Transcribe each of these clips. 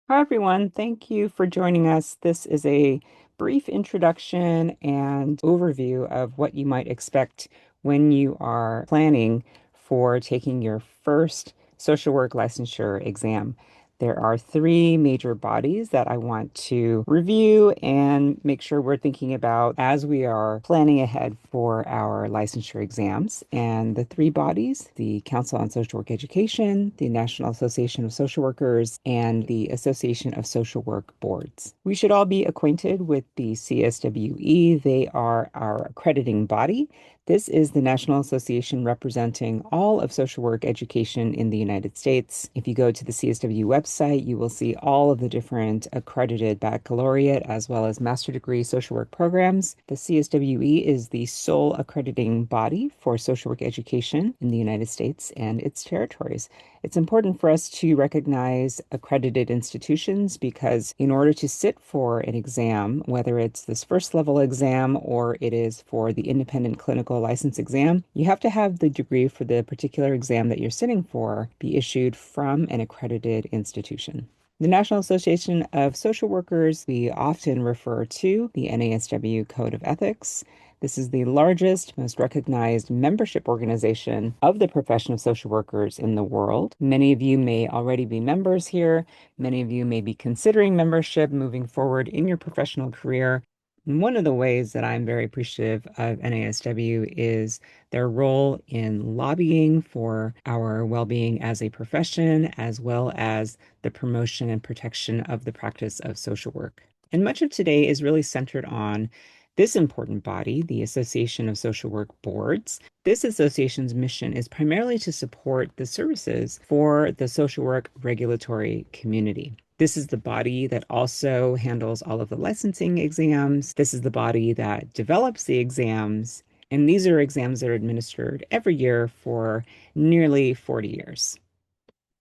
Hi, everyone. Thank you for joining us. This is a brief introduction and overview of what you might expect when you are planning for taking your first social work licensure exam. There are three major bodies that I want to review and make sure we're thinking about as we are planning ahead for our licensure exams. And the three bodies, the Council on Social Work Education, the National Association of Social Workers, and the Association of Social Work Boards. We should all be acquainted with the CSWE. They are our accrediting body. This is the national association representing all of social work education in the United States. If you go to the CSW website, you will see all of the different accredited baccalaureate as well as master degree social work programs. The CSWE is the sole accrediting body for social work education in the United States and its territories. It's important for us to recognize accredited institutions because in order to sit for an exam, whether it's this first level exam or it is for the independent clinical license exam, you have to have the degree for the particular exam that you're sitting for be issued from an accredited institution. The National Association of Social Workers, we often refer to the NASW Code of Ethics. This is the largest, most recognized membership organization of the profession of social workers in the world. Many of you may already be members here. Many of you may be considering membership moving forward in your professional career. And one of the ways that I'm very appreciative of NASW is their role in lobbying for our well-being as a profession, as well as the promotion and protection of the practice of social work. And much of today is really centered on this important body, the Association of Social Work Boards. This association's mission is primarily to support the services for the social work regulatory community. This is the body that also handles all of the licensing exams. This is the body that develops the exams. And these are exams that are administered every year for nearly 40 years.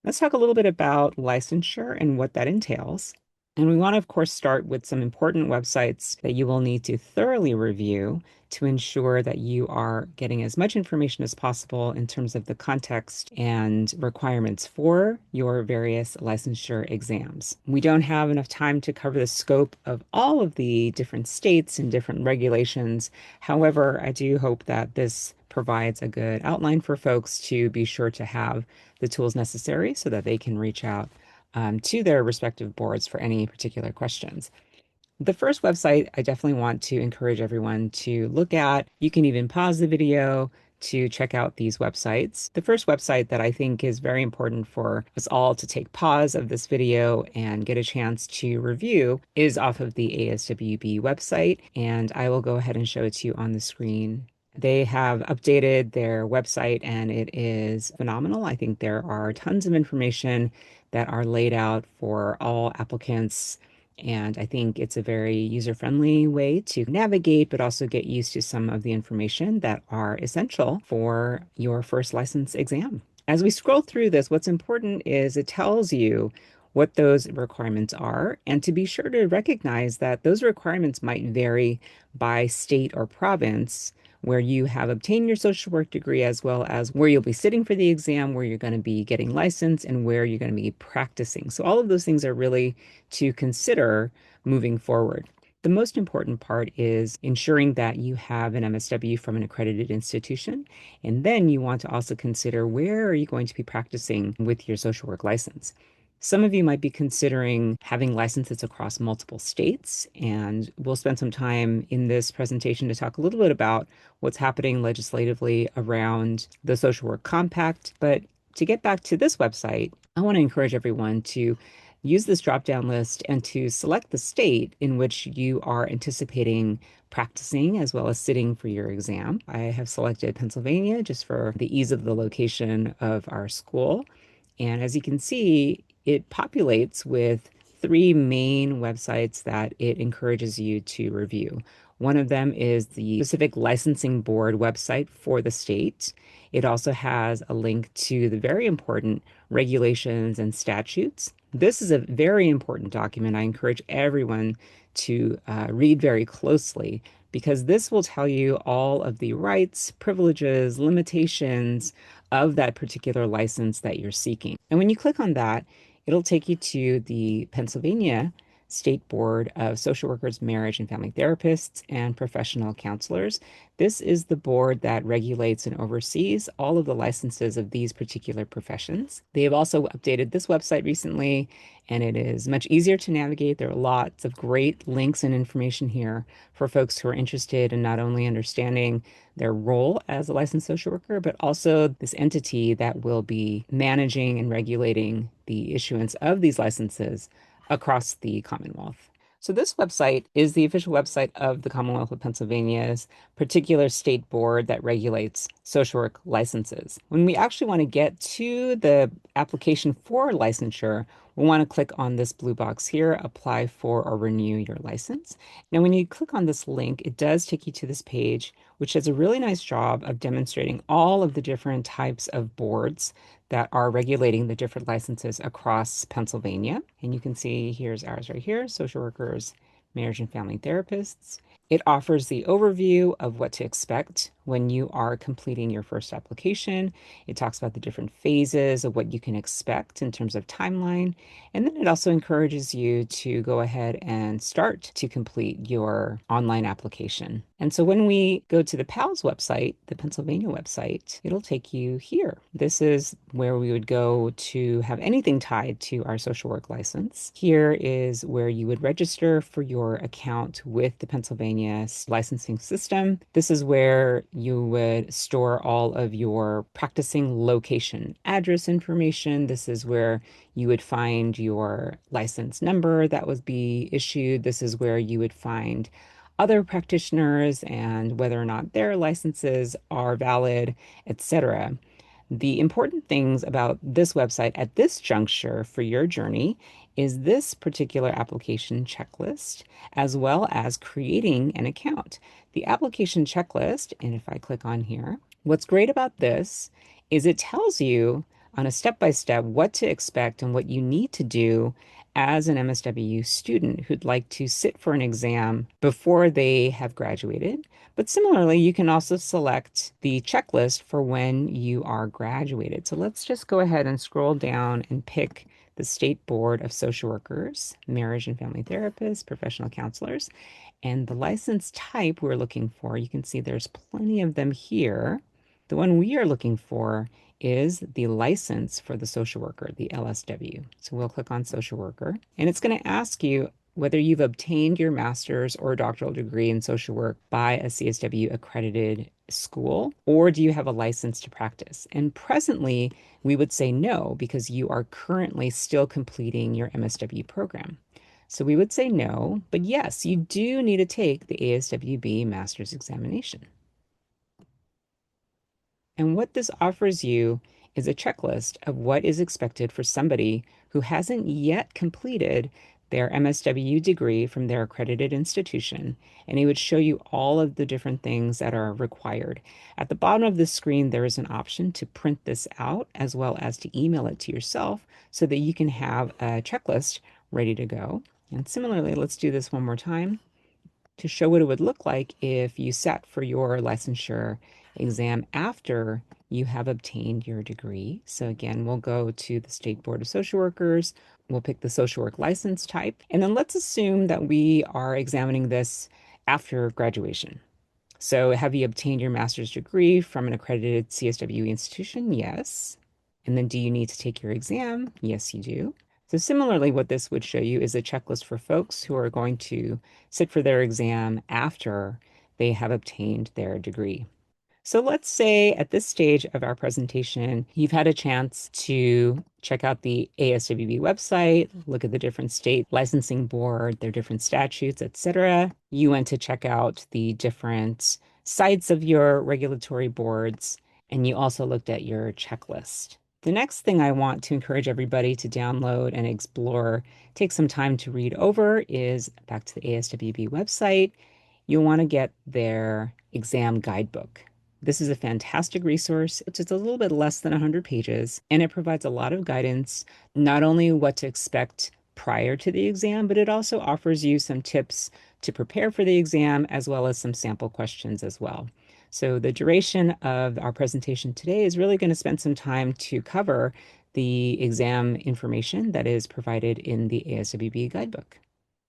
Let's talk a little bit about licensure and what that entails. And we want to, of course, start with some important websites that you will need to thoroughly review to ensure that you are getting as much information as possible in terms of the context and requirements for your various licensure exams. We don't have enough time to cover the scope of all of the different states and different regulations. However, I do hope that this provides a good outline for folks to be sure to have the tools necessary so that they can reach out to their respective boards for any particular questions. The first website I definitely want to encourage everyone to look at. You can even pause the video to check out these websites. The first website that I think is very important for us all to take pause of this video and get a chance to review is off of the ASWB website, and I will go ahead and show it to you on the screen. They have updated their website and it is phenomenal. I think there are tons of information that are laid out for all applicants. And I think it's a very user-friendly way to navigate, but also get used to some of the information that are essential for your first license exam. As we scroll through this, what's important is it tells you what those requirements are, and to be sure to recognize that those requirements might vary by state or province where you have obtained your social work degree, as well as where you'll be sitting for the exam, where you're going to be getting licensed, and where you're going to be practicing. So all of those things are really to consider moving forward. The most important part is ensuring that you have an MSW from an accredited institution. And then you want to also consider where are you going to be practicing with your social work license. Some of you might be considering having licenses across multiple states, and we'll spend some time in this presentation to talk a little bit about what's happening legislatively around the Social Work Compact. But to get back to this website, I want to encourage everyone to use this drop-down list and to select the state in which you are anticipating practicing as well as sitting for your exam. I have selected Pennsylvania just for the ease of the location of our school. And as you can see, it populates with three main websites that it encourages you to review. One of them is the specific licensing board website for the state. It also has a link to the very important regulations and statutes. This is a very important document. I encourage everyone to read very closely because this will tell you all of the rights, privileges, limitations of that particular license that you're seeking. And when you click on that, it'll take you to the Pennsylvania State Board of Social Workers, Marriage and Family Therapists, and Professional Counselors. This is the board that regulates and oversees all of the licenses of these particular professions. They have also updated this website recently, and it is much easier to navigate. There are lots of great links and information here for folks who are interested in not only understanding their role as a licensed social worker, but also this entity that will be managing and regulating the issuance of these licenses across the Commonwealth. So, this website is the official website of the Commonwealth of Pennsylvania's particular state board that regulates social work licenses. When we actually want to get to the application for licensure, we want to click on this blue box here, apply for or renew your license. Now, when you click on this link, it does take you to this page, which does a really nice job of demonstrating all of the different types of boards that are regulating the different licenses across Pennsylvania. And you can see here's ours right here, social workers, marriage and family therapists. It offers the overview of what to expect when you are completing your first application. It talks about the different phases of what you can expect in terms of timeline. And then it also encourages you to go ahead and start to complete your online application. And so when we go to the PALS website, the Pennsylvania website, it'll take you here. This is where we would go to have anything tied to our social work license. Here is where you would register for your account with the Pennsylvania licensing system. This is where you would store all of your practicing location address information. This is where you would find your license number that would be issued. This is where you would find other practitioners and whether or not their licenses are valid, etc. The important things about this website at this juncture for your journey is this particular application checklist, as well as creating an account. The application checklist, and if I click on here, what's great about this is it tells you on a step-by-step what to expect and what you need to do as an MSW student who'd like to sit for an exam before they have graduated. But similarly, you can also select the checklist for when you are graduated. So let's just go ahead and scroll down and pick the State Board of Social Workers, Marriage and Family Therapists, Professional Counselors, and the license type we're looking for. You can see there's plenty of them here. The one we are looking for is the license for the social worker, the LSW. So we'll click on social worker, and it's going to ask you whether you've obtained your master's or doctoral degree in social work by a CSW accredited school, or do you have a license to practice? And presently, we would say no, because you are currently still completing your MSW program. So we would say no, but yes, you do need to take the ASWB master's examination. And what this offers you is a checklist of what is expected for somebody who hasn't yet completed their MSW degree from their accredited institution. And it would show you all of the different things that are required. At the bottom of the screen, there is an option to print this out as well as to email it to yourself so that you can have a checklist ready to go. And similarly, let's do this one more time to show what it would look like if you sat for your licensure exam after you have obtained your degree. So again, we'll go to the State Board of Social Workers. We'll pick the social work license type. And then let's assume that we are examining this after graduation. So have you obtained your master's degree from an accredited CSW institution? Yes. And then do you need to take your exam? Yes, you do. So similarly, what this would show you is a checklist for folks who are going to sit for their exam after they have obtained their degree. So let's say at this stage of our presentation, you've had a chance to check out the ASWB website, look at the different state licensing board, their different statutes, etc. You went to check out the different sites of your regulatory boards, and you also looked at your checklist. The next thing I want to encourage everybody to download and explore, take some time to read over, is back to the ASWB website. You'll want to get their exam guidebook. This is a fantastic resource. It's a little bit less than 100 pages, and it provides a lot of guidance, not only what to expect prior to the exam, but it also offers you some tips to prepare for the exam, as well as some sample questions as well. So the duration of our presentation today is really going to spend some time to cover the exam information that is provided in the ASWB guidebook.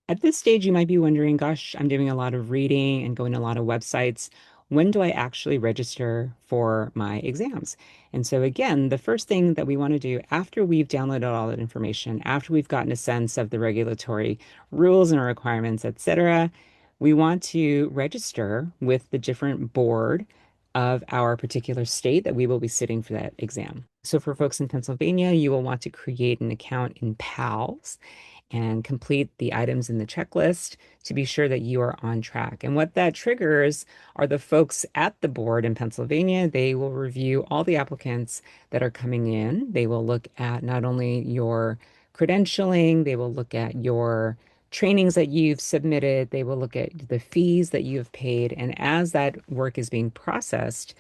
At this stage, you might be wondering, gosh, I'm doing a lot of reading and going to a lot of websites. When do I actually register for my exams? And so, again, the first thing that we want to do after we've downloaded all that information, after we've gotten a sense of the regulatory rules and requirements, etc., we want to register with the different board of our particular state that we will be sitting for that exam. So, for folks in Pennsylvania, you will want to create an account in PALS and complete the items in the checklist to be sure that you are on track. And what that triggers are the folks at the board in Pennsylvania. They will review all the applicants that are coming in. They will look at not only your credentialing, they will look at your trainings that you've submitted, they will look at the fees that you have paid. And as that work is being processed,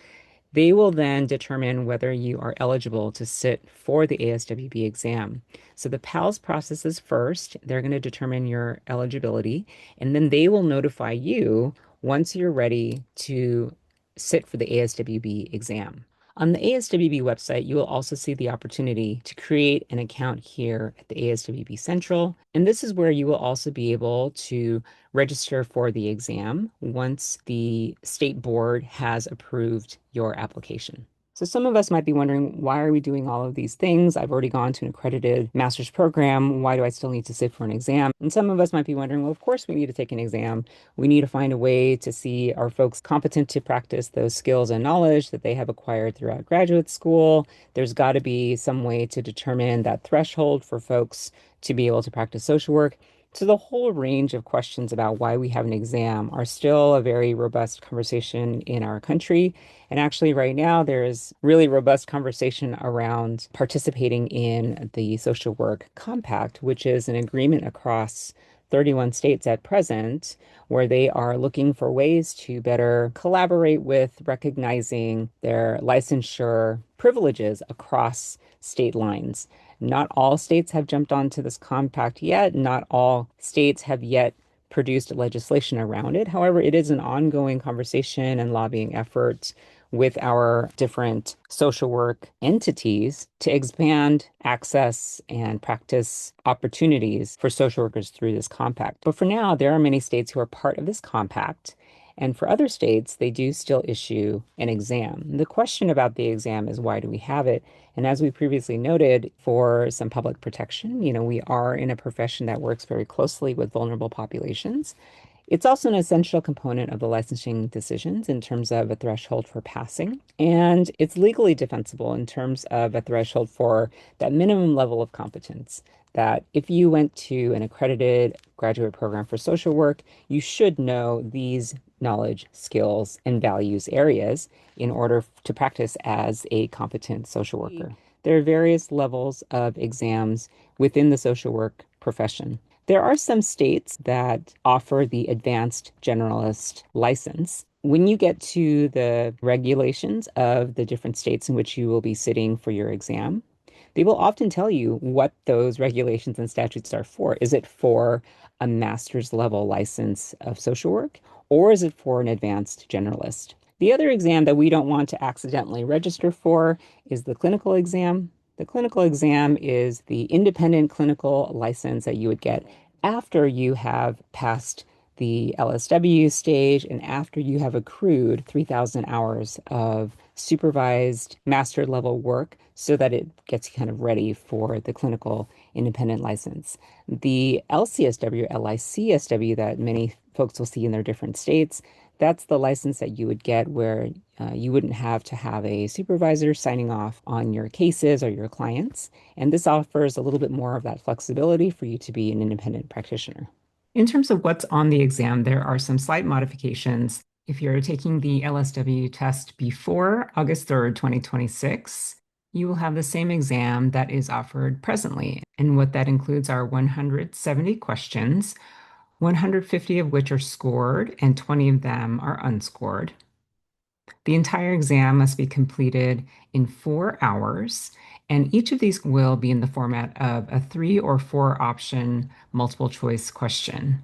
they will then determine whether you are eligible to sit for the ASWB exam. So the PALS processes first. They're going to determine your eligibility, and then they will notify you once you're ready to sit for the ASWB exam. On the ASWB website, you will also see the opportunity to create an account here at the ASWB Central. And this is where you will also be able to register for the exam once the state board has approved your application. So some of us might be wondering, why are we doing all of these things? I've already gone to an accredited master's program. Why do I still need to sit for an exam? And some of us might be wondering, well, of course we need to take an exam. We need to find a way to see are folks competent to practice those skills and knowledge that they have acquired throughout graduate school. There's got to be some way to determine that threshold for folks to be able to practice social work. So the whole range of questions about why we have an exam are still a very robust conversation in our country. And actually, right now, there is really robust conversation around participating in the Social Work Compact, which is an agreement across 31 states at present, where they are looking for ways to better collaborate with recognizing their licensure privileges across state lines. Not all states have jumped onto this compact yet. Not all states have yet produced legislation around it. However, it is an ongoing conversation and lobbying effort with our different social work entities to expand access and practice opportunities for social workers through this compact. But for now, there are many states who are part of this compact. And for other states, they do still issue an exam. The question about the exam is, why do we have it? And as we previously noted, for some public protection, we are in a profession that works very closely with vulnerable populations. It's also an essential component of the licensing decisions in terms of a threshold for passing. And it's legally defensible in terms of a threshold for that minimum level of competence. That if you went to an accredited graduate program for social work, you should know these knowledge, skills, and values areas in order to practice as a competent social worker. There are various levels of exams within the social work profession. There are some states that offer the advanced generalist license. When you get to the regulations of the different states in which you will be sitting for your exam, they will often tell you what those regulations and statutes are for. Is it for a master's level license of social work, or is it for an advanced generalist? The other exam that we don't want to accidentally register for is the clinical exam. The clinical exam is the independent clinical license that you would get after you have passed the LSW stage and after you have accrued 3,000 hours of supervised master level work so that it gets kind of ready for the clinical independent license. The LCSW, LICSW that many folks will see in their different states, that's the license that you would get where you wouldn't have to have a supervisor signing off on your cases or your clients. And this offers a little bit more of that flexibility for you to be an independent practitioner. In terms of what's on the exam, there are some slight modifications. If you're taking the LSW test before August 3rd, 2026, you will have the same exam that is offered presently. And what that includes are 170 questions, 150 of which are scored and 20 of them are unscored. The entire exam must be completed in 4 hours, and each of these will be in the format of a 3 or 4 option multiple choice question.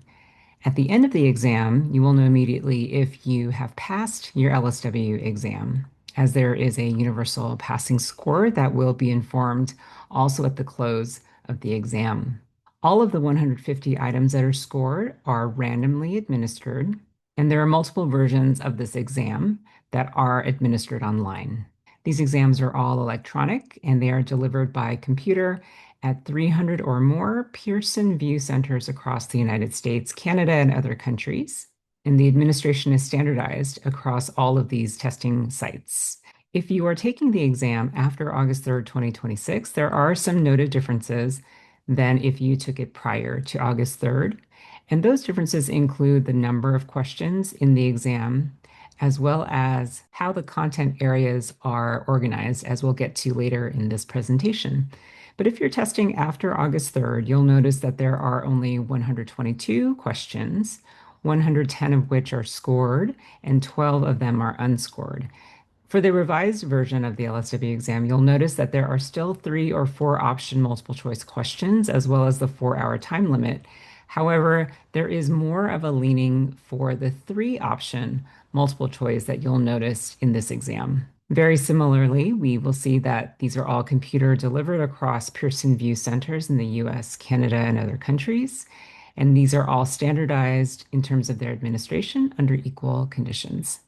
At the end of the exam, you will know immediately if you have passed your LSW exam. as there is a universal passing score that will be informed also at the close of the exam. All of the 150 items that are scored are randomly administered, and there are multiple versions of this exam that are administered online. These exams are all electronic, and they are delivered by computer at 300 or more Pearson VUE centers across the United States, Canada, and other countries. And the administration is standardized across all of these testing sites. If you are taking the exam after August 3rd, 2026, there are some noted differences than if you took it prior to August 3rd. And those differences include the number of questions in the exam, as well as how the content areas are organized, as we'll get to later in this presentation. But if you're testing after August 3rd, you'll notice that there are only 122 questions, 110 of which are scored, and 12 of them are unscored. For the revised version of the LSW exam, you'll notice that there are still 3 or 4 option multiple choice questions, as well as the 4-hour time limit. However, there is more of a leaning for the 3 option multiple choice that you'll notice in this exam. Very similarly, we will see that these are all computer delivered across Pearson VUE centers in the US, Canada, and other countries. And these are all standardized in terms of their administration under equal conditions.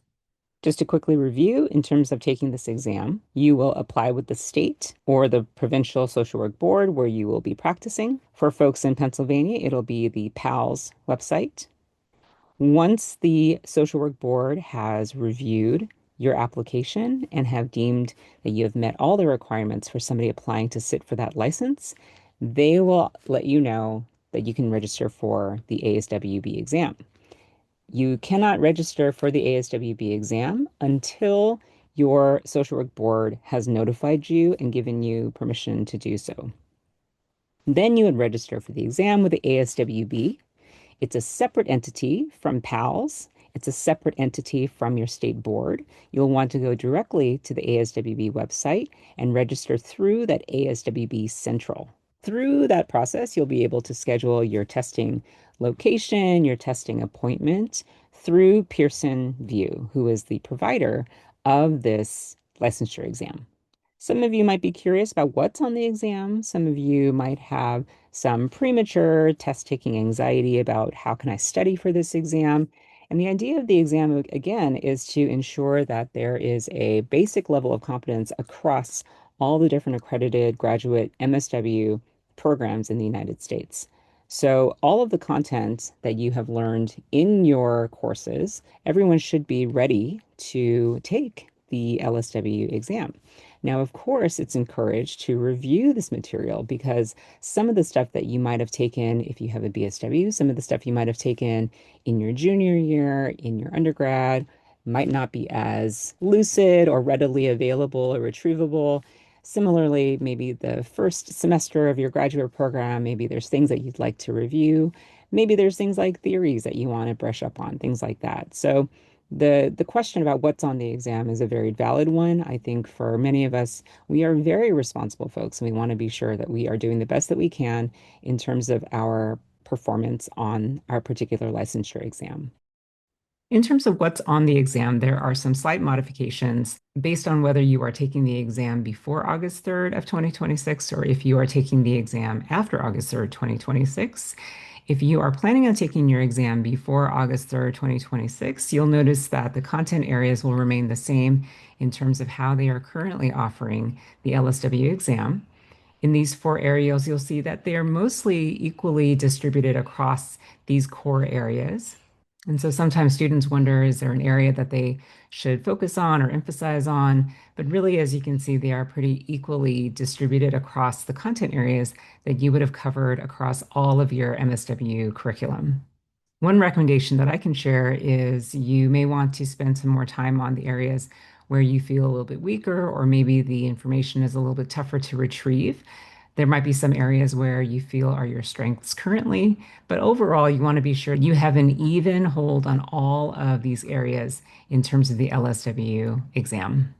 Just to quickly review, in terms of taking this exam, you will apply with the state or the provincial social work board where you will be practicing. For folks in Pennsylvania, it'll be the PALS website. Once the social work board has reviewed your application and have deemed that you have met all the requirements for somebody applying to sit for that license, they will let you know that you can register for the ASWB exam. You cannot register for the ASWB exam until your social work board has notified you and given you permission to do so. Then you would register for the exam with the ASWB. It's a separate entity from PALS. It's a separate entity from your state board. You'll want to go directly to the ASWB website and register through that ASWB Central. Through that process, you'll be able to schedule your testing location, your testing appointment through Pearson VUE, who is the provider of this licensure exam. Some of you might be curious about what's on the exam. Some of you might have some premature test-taking anxiety about how can I study for this exam. And the idea of the exam, again, is to ensure that there is a basic level of competence across all the different accredited graduate MSW programs in the United States. So all of the content that you have learned in your courses, everyone should be ready to take the LSW exam. Now, of course, it's encouraged to review this material because some of the stuff that you might have taken if you have a BSW, some of the stuff you might have taken in your junior year, in your undergrad, might not be as lucid or readily available or retrievable. Similarly, maybe the first semester of your graduate program, maybe there's things that you'd like to review. Maybe there's things like theories that you want to brush up on, things like that. So the question about what's on the exam is a very valid one. I think for many of us, we are very responsible folks, and we want to be sure that we are doing the best that we can in terms of our performance on our particular licensure exam. In terms of what's on the exam, there are some slight modifications based on whether you are taking the exam before August 3rd of 2026 or if you are taking the exam after August 3rd, 2026. If you are planning on taking your exam before August 3rd, 2026, you'll notice that the content areas will remain the same in terms of how they are currently offering the LSW exam. In these 4 areas, you'll see that they are mostly equally distributed across these core areas. And so sometimes students wonder, is there an area that they should focus on or emphasize on? But really, as you can see, they are pretty equally distributed across the content areas that you would have covered across all of your MSW curriculum. One recommendation that I can share is you may want to spend some more time on the areas where you feel a little bit weaker, or maybe the information is a little bit tougher to retrieve. There might be some areas where you feel are your strengths currently, but overall, you want to be sure you have an even hold on all of these areas in terms of the LSW exam.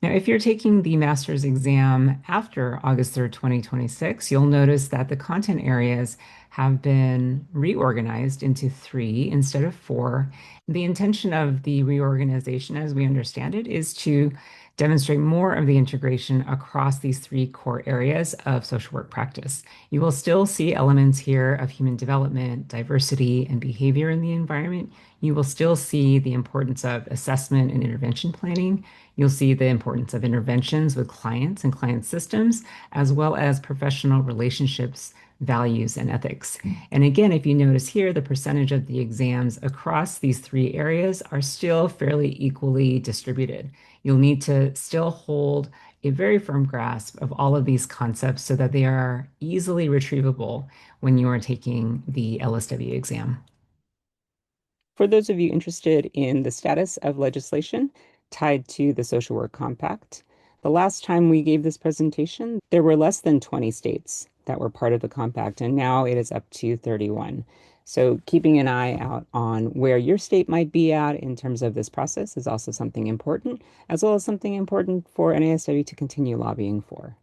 Now, if you're taking the master's exam after August 3rd, 2026, you'll notice that the content areas have been reorganized into 3 instead of 4. The intention of the reorganization, as we understand it, is to demonstrate more of the integration across these three core areas of social work practice. You will still see elements here of human development, diversity, and behavior in the environment. You will still see the importance of assessment and intervention planning. You'll see the importance of interventions with clients and client systems, as well as professional relationships, values, and ethics. And again, if you notice here, the percentage of the exams across these three areas are still fairly equally distributed. You'll need to still hold a very firm grasp of all of these concepts so that they are easily retrievable when you are taking the LSW exam. For those of you interested in the status of legislation tied to the Social Work Compact, the last time we gave this presentation, there were less than 20 states that were part of the compact, and now it is up to 31. So keeping an eye out on where your state might be at in terms of this process is also something important, as well as something important for NASW to continue lobbying for.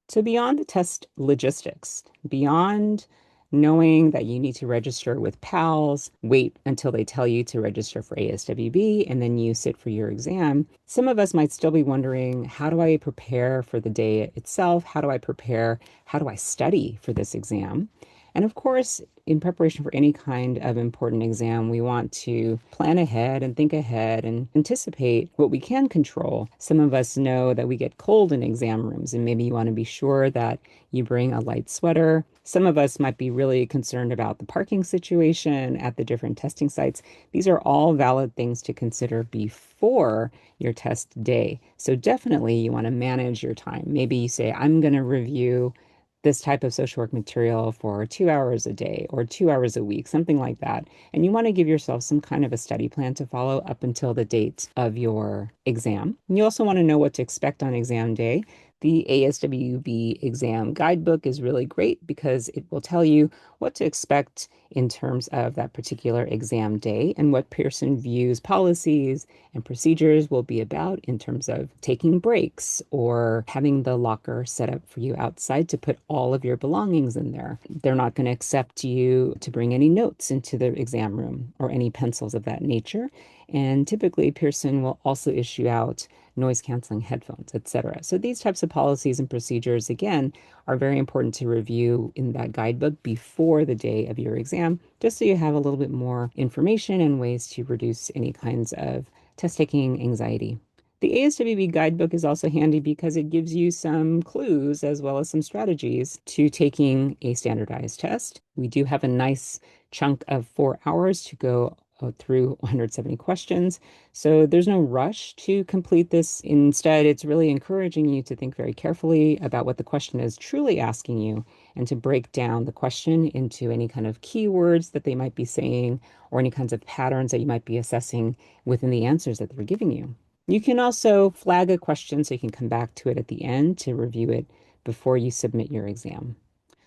So beyond the test logistics, beyond knowing that you need to register with PALS, wait until they tell you to register for ASWB, and then you sit for your exam. Some of us might still be wondering, how do I prepare for the day itself? How do I prepare? How do I study for this exam? And of course, in preparation for any kind of important exam, we want to plan ahead and think ahead and anticipate what we can control. Some of us know that we get cold in exam rooms, and maybe you want to be sure that you bring a light sweater. Some of us might be really concerned about the parking situation at the different testing sites. These are all valid things to consider before your test day. So definitely you want to manage your time. Maybe you say, I'm going to review this type of social work material for 2 hours a day or 2 hours a week, something like that. And you want to give yourself some kind of a study plan to follow up until the date of your exam. And you also want to know what to expect on exam day. The ASWB exam guidebook is really great because it will tell you what to expect in terms of that particular exam day and what Pearson views policies and procedures will be about in terms of taking breaks or having the locker set up for you outside to put all of your belongings in there. They're not going to accept you to bring any notes into the exam room or any pencils of that nature. And typically, Pearson will also issue out noise canceling headphones, etc. So these types of policies and procedures, again, are very important to review in that guidebook before the day of your exam, just so you have a little bit more information and ways to reduce any kinds of test taking anxiety. The ASWB guidebook is also handy because it gives you some clues as well as some strategies to taking a standardized test. We do have a nice chunk of 4 hours to go through 170 questions. So there's no rush to complete this. Instead, it's really encouraging you to think very carefully about what the question is truly asking you and to break down the question into any kind of keywords that they might be saying or any kinds of patterns that you might be assessing within the answers that they're giving you. You can also flag a question so you can come back to it at the end to review it before you submit your exam.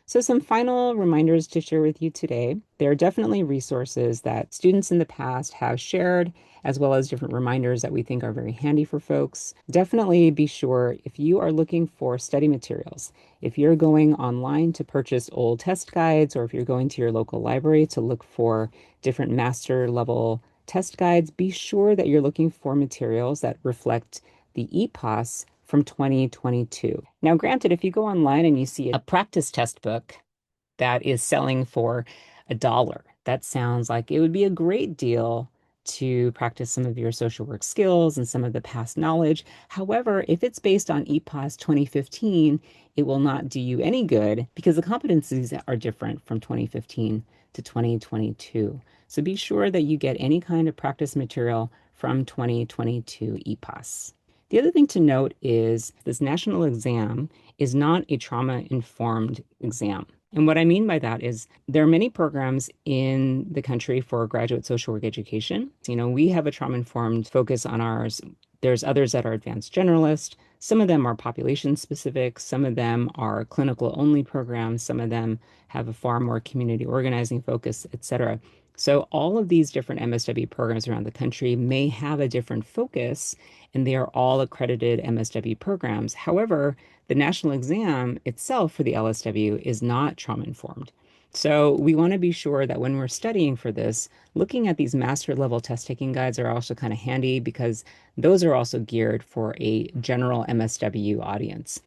So some final reminders to share with you today. There are definitely resources that students in the past have shared, as well as different reminders that we think are very handy for folks. Definitely be sure if you are looking for study materials, if you're going online to purchase old test guides, or if you're going to your local library to look for different master level test guides, be sure that you're looking for materials that reflect the EPOS from 2022. Now, granted, if you go online and you see a practice test book that is selling for $1, that sounds like it would be a great deal to practice some of your social work skills and some of the past knowledge. However, if it's based on EPOS 2015, it will not do you any good because the competencies are different from 2015 to 2022. So be sure that you get any kind of practice material from 2022 EPOS. The other thing to note is this national exam is not a trauma-informed exam. And what I mean by that is there are many programs in the country for graduate social work education. We have a trauma-informed focus on ours. There's others that are advanced generalist. Some of them are population specific. Some of them are clinical only programs. Some of them have a far more community organizing focus, et cetera. So all of these different MSW programs around the country may have a different focus, and they are all accredited MSW programs. However, the national exam itself for the LSW is not trauma-informed. So we want to be sure that when we're studying for this, looking at these master level test taking guides are also kind of handy because those are also geared for a general MSW audience.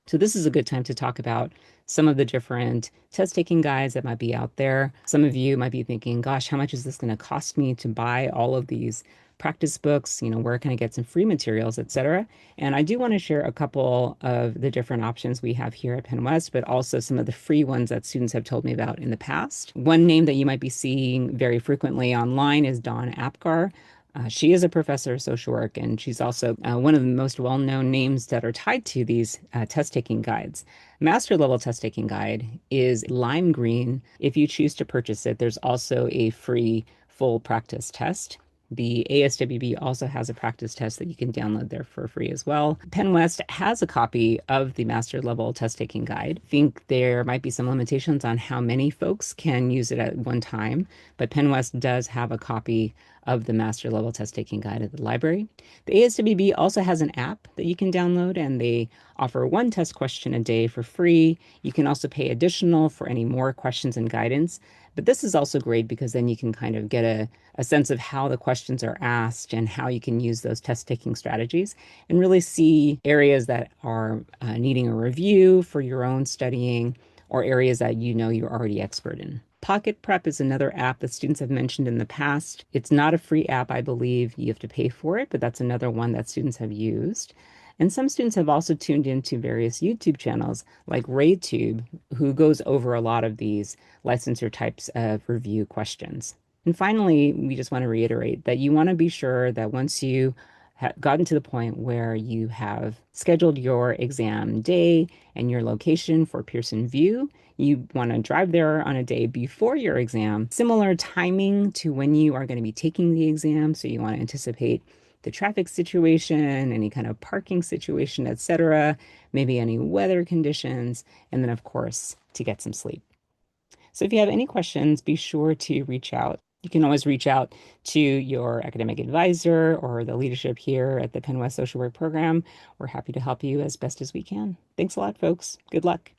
So this is a good time to talk about some of the different test taking guides that might be out there. Some of you might be thinking, gosh, how much is this going to cost me to buy all of these practice books? Where can I get some free materials, etc. And I do want to share a couple of the different options we have here at Penn West, but also some of the free ones that students have told me about in the past. One name that you might be seeing very frequently online is Dawn Apgar. She is a professor of social work, and she's also one of the most well-known names that are tied to these test-taking guides. Master level test-taking guide is lime green. If you choose to purchase it, there's also a free full practice test. The ASWB also has a practice test that you can download there for free as well. Penn West has a copy of the master level test taking guide. I think there might be some limitations on how many folks can use it at one time, but Penn West does have a copy of the master level test taking guide at the library. The ASWB also has an app that you can download, and they offer one test question a day for free. You can also pay additional for any more questions and guidance. But this is also great because then you can kind of get a sense of how the questions are asked and how you can use those test taking strategies and really see areas that are needing a review for your own studying or areas that you know you're already expert in. Pocket Prep is another app that students have mentioned in the past. It's not a free app, I believe. You have to pay for it, but that's another one that students have used. And some students have also tuned into various YouTube channels like RayTube, who goes over a lot of these licensure types of review questions. And finally, we just want to reiterate that you want to be sure that once you have gotten to the point where you have scheduled your exam day and your location for Pearson VUE, you want to drive there on a day before your exam, similar timing to when you are going to be taking the exam. So you want to anticipate the traffic situation, any kind of parking situation, etc., maybe any weather conditions, and then, of course, to get some sleep. So if you have any questions, be sure to reach out. You can always reach out to your academic advisor or the leadership here at the Penn West Social Work Program. We're happy to help you as best as we can. Thanks a lot, folks. Good luck.